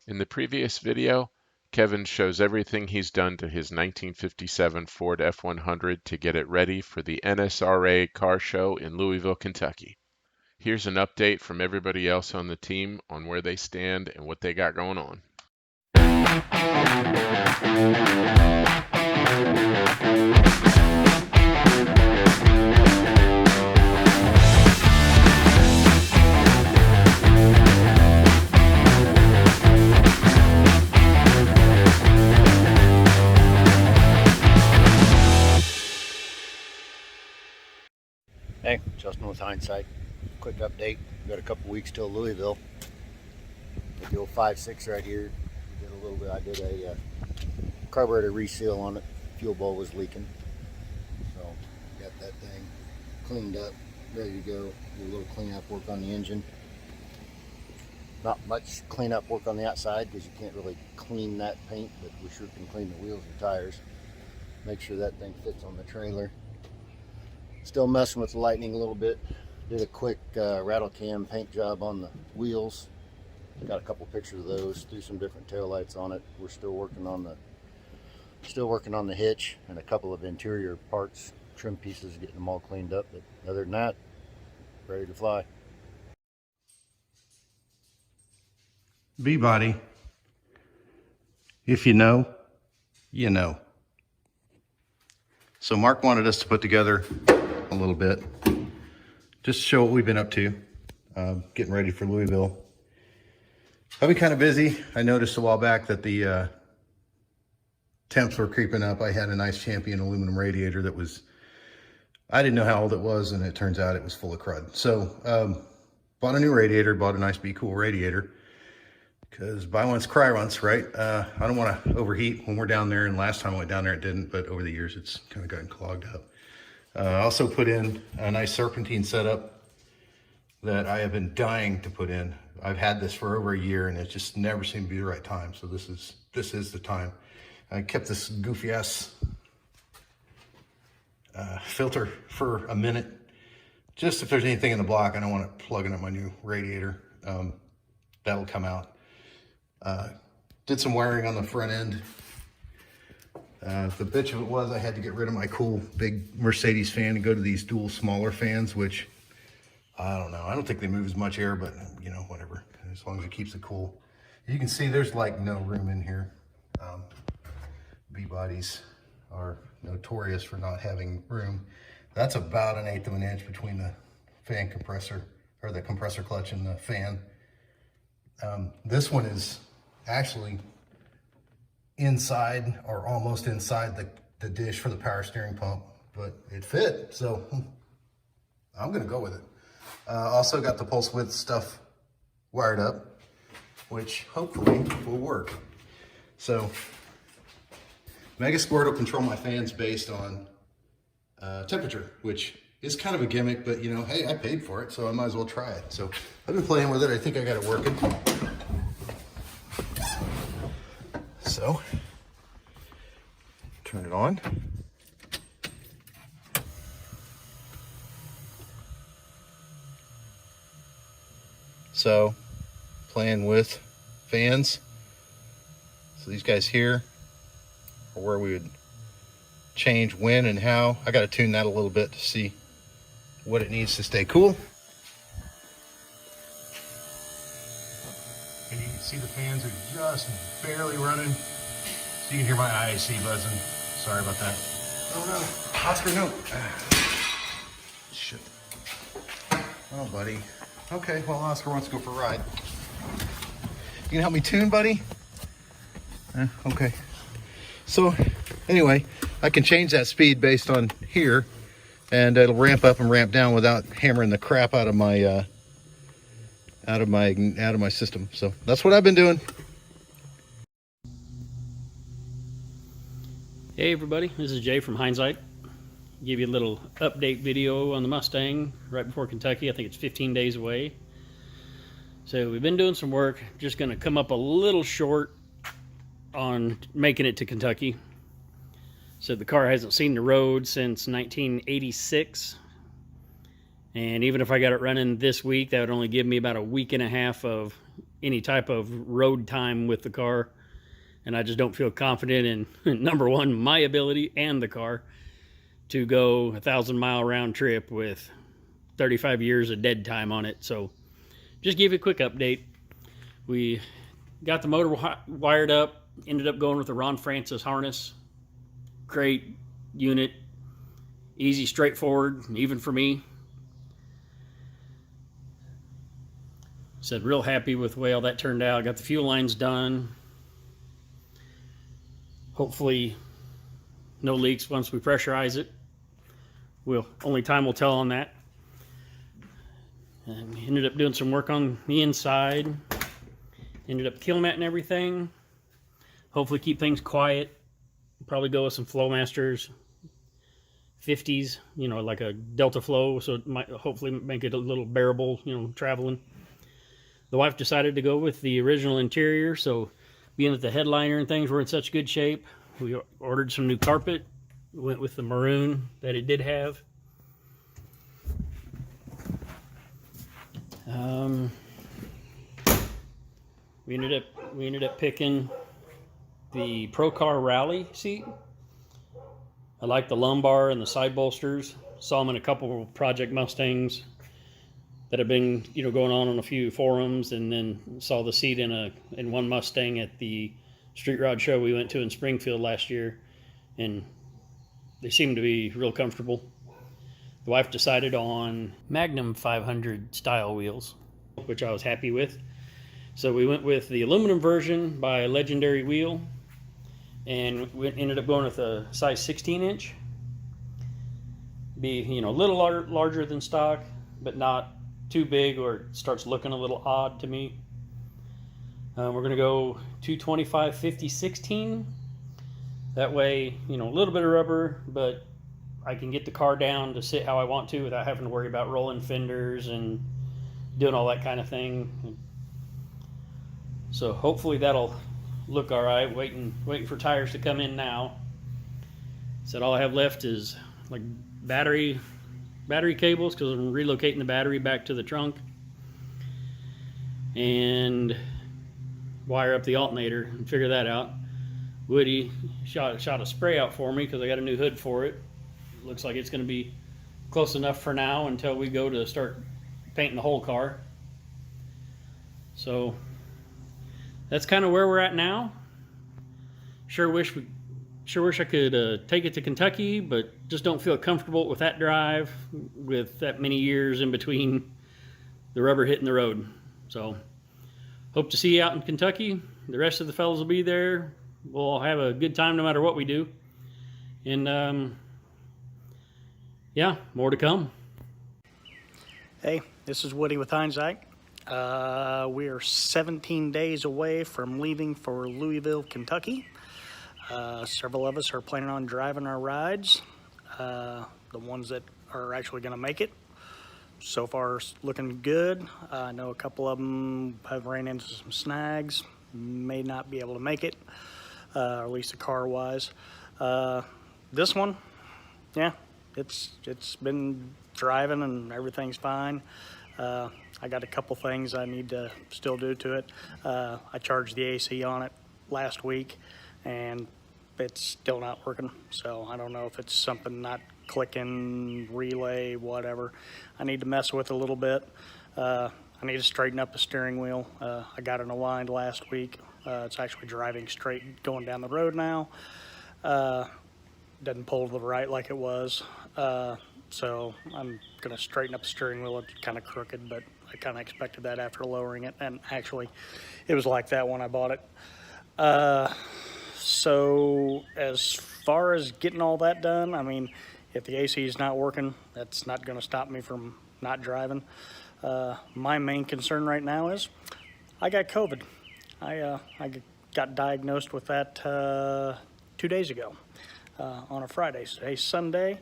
In the previous video, Kevin shows everything he's done to his 1957 Ford F100 to get it ready for the NSRA Car Show in Louisville, Kentucky. Here's an update from everybody else on the team on where they stand and what they got going on. Hey, Justin with Hindsight. Quick update. We've got a couple weeks till Louisville. With the old 5.6 right here. We did a little bit. I did a carburetor reseal on it. Fuel bowl was leaking. So got that thing cleaned up, ready to go. Do a little cleanup work on the engine. Not much cleanup work on the outside because you can't really clean that paint, but we sure can clean the wheels and tires. Make sure that thing fits on the trailer. Still messing with the lightning a little bit. Did a quick rattle cam paint job on the wheels. Got a couple pictures of those. Threw some different taillights on it. We're still working on the hitch and a couple of interior parts, trim pieces, getting them all cleaned up. But other than that, ready to fly. B-body. If you know, you know. So Mark wanted us to put together a little bit, just to show what we've been up to, getting ready for Louisville. I've been kind of busy. I noticed a while back that the temps were creeping up. I had a nice Champion aluminum radiator that was, I didn't know how old it was, and it turns out it was full of crud. So bought a new radiator, bought a nice Be Cool radiator, because buy once, cry once, right? I don't want to overheat when we're down there, and last time I went down there it didn't, but over the years it's kind of gotten clogged up. I also put in a nice serpentine setup that I have been dying to put in. I've had this for over a year and it just never seemed to be the right time. So this is the time. I kept this goofy ass filter for a minute, just if there's anything in the block. I don't want to plug in my new radiator. That'll come out. Did some wiring on the front end. The bitch of it was I had to get rid of my cool big Mercedes fan and go to these dual smaller fans, which I don't know. I don't think they move as much air, but you know, whatever, as long as it keeps it cool. You can see there's like no room in here. B-bodies are notorious for not having room. That's about 1/8 of an inch between the fan compressor, or the compressor clutch, and the fan. This one is actually inside, or almost inside the dish for the power steering pump, but it fit, so I'm gonna go with it. Also got the pulse width stuff wired up, which hopefully will work. So Mega Squirt will control my fans based on temperature, which is kind of a gimmick, but you know, hey, I paid for it, so I might as well try it. So I've been playing with it. I think I got it working. So, turn it on. So, playing with fans. So these guys here are where we would change when and how. I got to tune that a little bit to see what it needs to stay cool. And you can see the fans are just barely running. So you can hear my IAC buzzing. Sorry about that. Oh no, Oscar, no. Shit. Oh, buddy. Okay, well, Oscar wants to go for a ride. You can help me tune, buddy? Okay. So, anyway, I can change that speed based on here, and it'll ramp up and ramp down without hammering the crap out of my system. So that's what I've been doing. Hey everybody, this is Jay from Hindsight. Give you a little update video on the Mustang right before Kentucky. I think it's 15 days away. So we've been doing some work. Just going to come up a little short on making it to Kentucky. So the car hasn't seen the road since 1986. And even if I got it running this week, that would only give me about a week and a half of any type of road time with the car, and I just don't feel confident in number one, my ability and the car to go 1,000-mile round trip with 35 years of dead time on it. So just give you a quick update. We got the motor wired up, ended up going with the Ron Francis harness. Great unit, easy, straightforward, even for me. Said real happy with the way all that turned out. Got the fuel lines done. Hopefully no leaks once we pressurize it. Only time will tell on that. And we ended up doing some work on the inside. Ended up kill matting everything. Hopefully keep things quiet. Probably go with some Flowmasters 50s, you know, like a Delta Flow, so it might hopefully make it a little bearable, you know, traveling. The wife decided to go with the original interior, so being that the headliner and things were in such good shape, we ordered some new carpet. Went with the maroon that it did have. We ended up picking the Pro Car Rally seat. I like the lumbar and the side bolsters. Saw them in a couple of Project Mustangs that have been, you know, going on a few forums, and then saw the seat in one Mustang at the street rod show we went to in Springfield last year, and they seem to be real comfortable. The wife decided on Magnum 500 style wheels, which I was happy with. So we went with the aluminum version by Legendary Wheel, and we ended up going with a size 16-inch. Be, you know, a little larger than stock, but not too big or it starts looking a little odd to me. We're going to go 225 50 16. That way, you know, a little bit of rubber, but I can get the car down to sit how I want to without having to worry about rolling fenders and doing all that kind of thing. So hopefully that'll look all right. Waiting for tires to come in now. Said all I have left is like battery cables, because I'm relocating the battery back to the trunk, and wire up the alternator and figure that out. Woody shot a spray out for me because I got a new hood for it. Looks like it's going to be close enough for now until we go to start painting the whole car. So that's kind of where we're at now. Sure wish I could take it to Kentucky, but just don't feel comfortable with that drive with that many years in between the rubber hitting the road. So hope to see you out in Kentucky. The rest of the fellas will be there. We'll have a good time no matter what we do. And yeah, more to come. Hey, this is Woody with Hindsight. We are 17 days away from leaving for Louisville, Kentucky. Several of us are planning on driving our rides. The ones that are actually going to make it. So far, it's looking good. I know a couple of them have ran into some snags. May not be able to make it, or at least car-wise. This one, yeah, it's been driving and everything's fine. I got a couple things I need to still do to it. I charged the AC on it last week, and it's still not working. So I don't know if it's something not clicking, relay, whatever. I need to mess with it a little bit. I need to straighten up the steering wheel. I got it aligned last week. It's actually driving straight going down the road now. Doesn't pull to the right like it was. So I'm going to straighten up the steering wheel. It's kind of crooked, but I kind of expected that after lowering it. And actually, it was like that when I bought it. So as far as getting all that done, I mean, if the AC is not working, that's not going to stop me from not driving. My main concern right now is I got COVID. I got diagnosed with that 2 days ago on a Friday. Today's Sunday.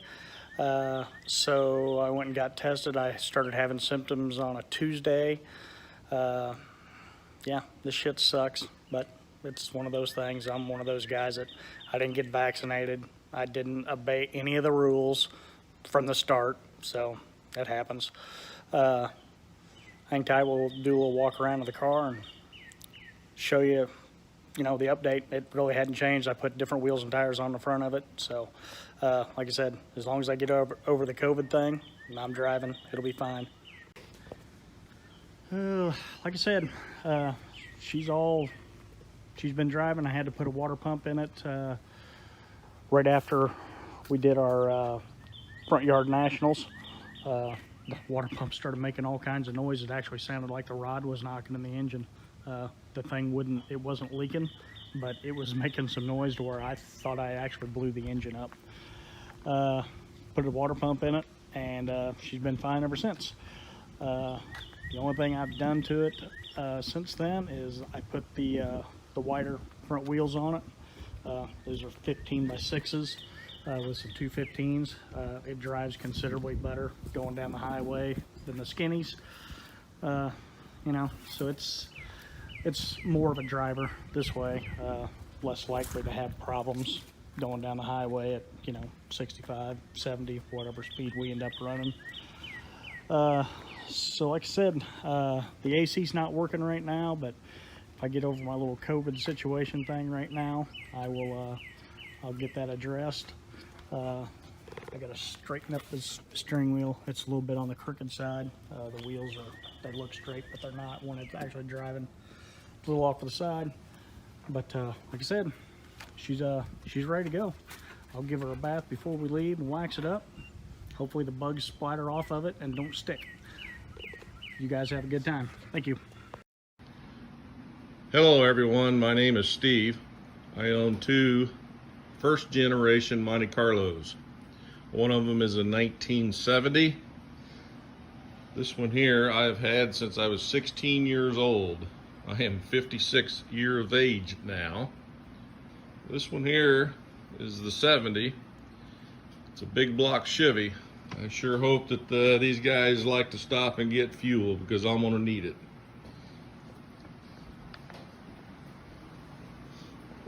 So I went and got tested. I started having symptoms on a Tuesday. Yeah, this shit sucks, but it's one of those things. I'm one of those guys that I didn't get vaccinated. I didn't obey any of the rules from the start, so that happens. I hang tight. We'll do a little walk around of the car and show you, the update. It really hadn't changed. I put different wheels and tires on the front of it. So, like I said, as long as I get over the COVID thing and I'm driving, it'll be fine. Like I said, she's been driving. I had to put a water pump in it right after we did our front yard nationals. The water pump started making all kinds of noise. It actually sounded like the rod was knocking in the engine. The thing wasn't leaking, but it was making some noise to where I thought I actually blew the engine up. Put a water pump in it, and she's been fine ever since. The only thing I've done to it since then is I put the wider front wheels on it. Those are 15 by 6s with some 215s. It drives considerably better going down the highway than the skinnies. So it's more of a driver this way, less likely to have problems going down the highway at 65, 70, whatever speed we end up running. So like I said, the AC's not working right now, but if I get over my little COVID situation thing right now, I'll get that addressed. I gotta straighten up this steering wheel. It's a little bit on the crooked side. The wheels they look straight, but they're not when it's actually driving. A little off to the side. But like I said, she's ready to go. I'll give her a bath before we leave and wax it up. Hopefully the bugs splatter off of it and don't stick. You guys have a good time. Thank you. Hello everyone, my name is Steve. I own two first generation Monte Carlos. One of them is a 1970. This one here I've had since I was 16 years old. I am 56 years of age now. This one here is the 70. It's a big block Chevy. I sure hope that these guys like to stop and get fuel because I'm gonna need it.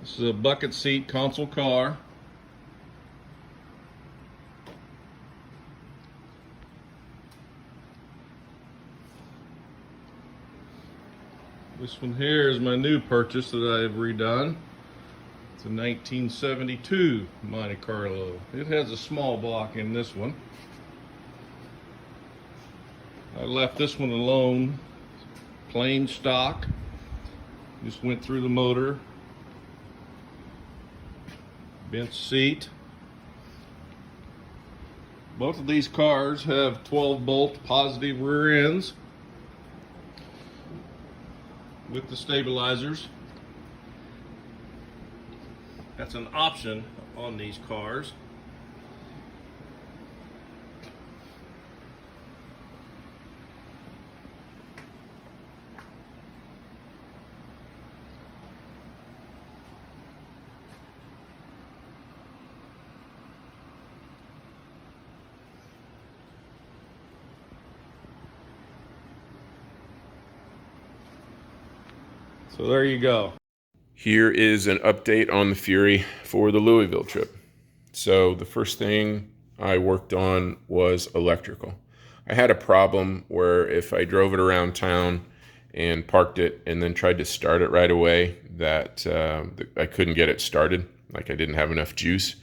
This is a bucket seat console car. This one here is my new purchase that I've redone. It's a 1972 Monte Carlo. It has a small block in this one. I left this one alone, plain stock. Just went through the motor. Bench seat. Both of these cars have 12-bolt positive rear ends with the stabilizers. That's an option on these cars. So there you go. Here is an update on the Fury for the Louisville trip. So the first thing I worked on was electrical. I had a problem where if I drove it around town and parked it and then tried to start it right away, that I couldn't get it started, like I didn't have enough juice.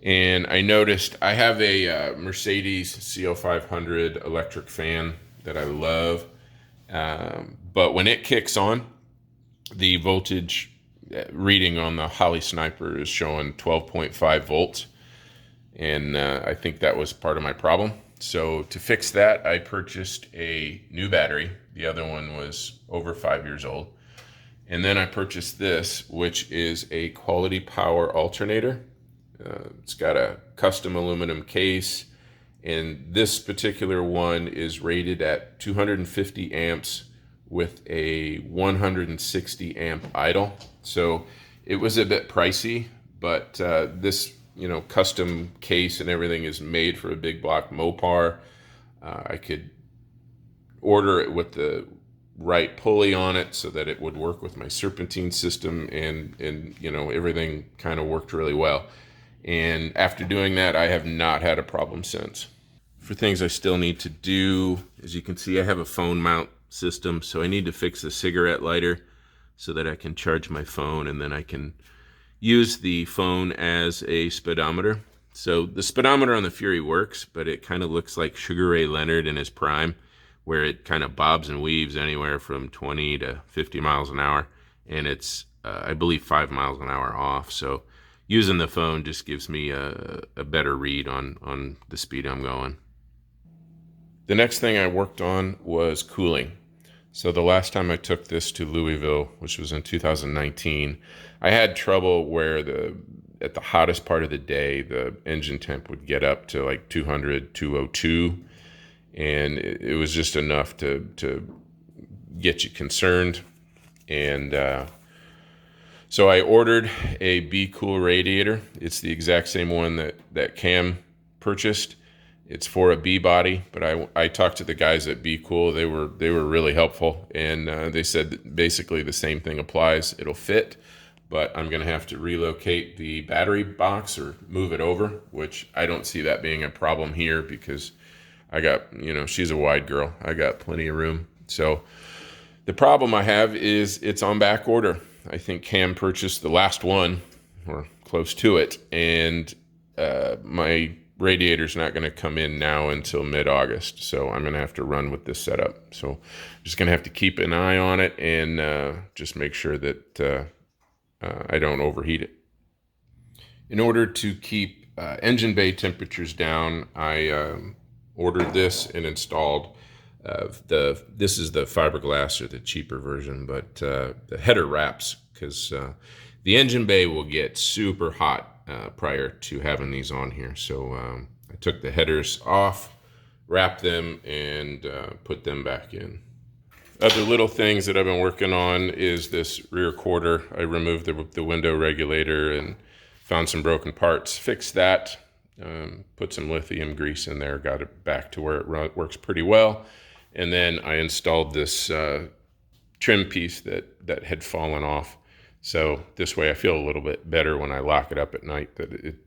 And I noticed I have a Mercedes CO500 electric fan that I love, but when it kicks on, the voltage reading on the Holly Sniper is showing 12.5 volts, and I think that was part of my problem. So to fix that, I purchased a new battery. The other one was over 5 years old. And then I purchased this, which is a Quality Power alternator. It's got a custom aluminum case, and this particular one is rated at 250 amps with a 160 amp idle. So it was a bit pricey, but this custom case and everything is made for a big block Mopar. I could order it with the right pulley on it so that it would work with my serpentine system, and everything kind of worked really well. And after doing that, I have not had a problem since. For things I still need to do, as you can see, I have a phone mount system. So I need to fix the cigarette lighter so that I can charge my phone, and then I can use the phone as a speedometer. So the speedometer on the Fury works, but it kind of looks like Sugar Ray Leonard in his prime, where it kind of bobs and weaves anywhere from 20 to 50 miles an hour. And it's, I believe, 5 miles an hour off. So using the phone just gives me a better read on the speed I'm going. The next thing I worked on was cooling. So the last time I took this to Louisville, which was in 2019, I had trouble where at the hottest part of the day, the engine temp would get up to like 200, 202, and it was just enough to get you concerned. And so I ordered a Be Cool radiator. It's the exact same one that Cam purchased. It's for a B body, but I talked to the guys at Be Cool. They were really helpful, and they said that basically the same thing applies. It'll fit, but I'm going to have to relocate the battery box or move it over, which I don't see that being a problem here because I got, she's a wide girl. I got plenty of room. So the problem I have is it's on back order. I think Cam purchased the last one or close to it, and my radiator's not going to come in now until mid-August, so I'm going to have to run with this setup. So I'm just going to have to keep an eye on it and just make sure that I don't overheat it. In order to keep engine bay temperatures down, I ordered this and installed this is the fiberglass or the cheaper version, but the header wraps, because the engine bay will get super hot prior to having these on here. So I took the headers off, wrapped them, and put them back in. Other little things that I've been working on is this rear quarter. I removed the window regulator and found some broken parts, fixed that, put some lithium grease in there, got it back to where it works pretty well. And then I installed this trim piece that had fallen off. So this way I feel a little bit better when I lock it up at night.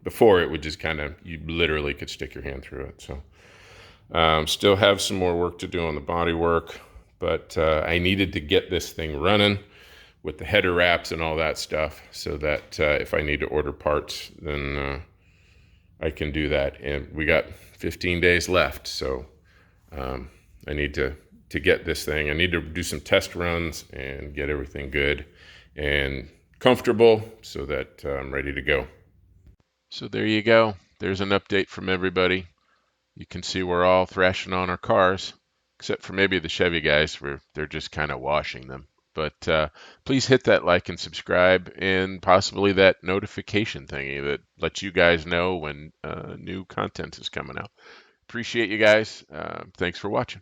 Before it would just you literally could stick your hand through it. So still have some more work to do on the body work, but I needed to get this thing running with the header wraps and all that stuff so that if I need to order parts, then I can do that. And we got 15 days left, so I need to get this thing. I need to do some test runs and get everything good and comfortable so that I'm ready to go. So there you go. There's an update from everybody. You can see we're all thrashing on our cars, except for maybe the Chevy guys where they're just kind of washing them. But please hit that like and subscribe, and possibly that notification thingy that lets you guys know when new content is coming out. Appreciate you guys. Thanks for watching.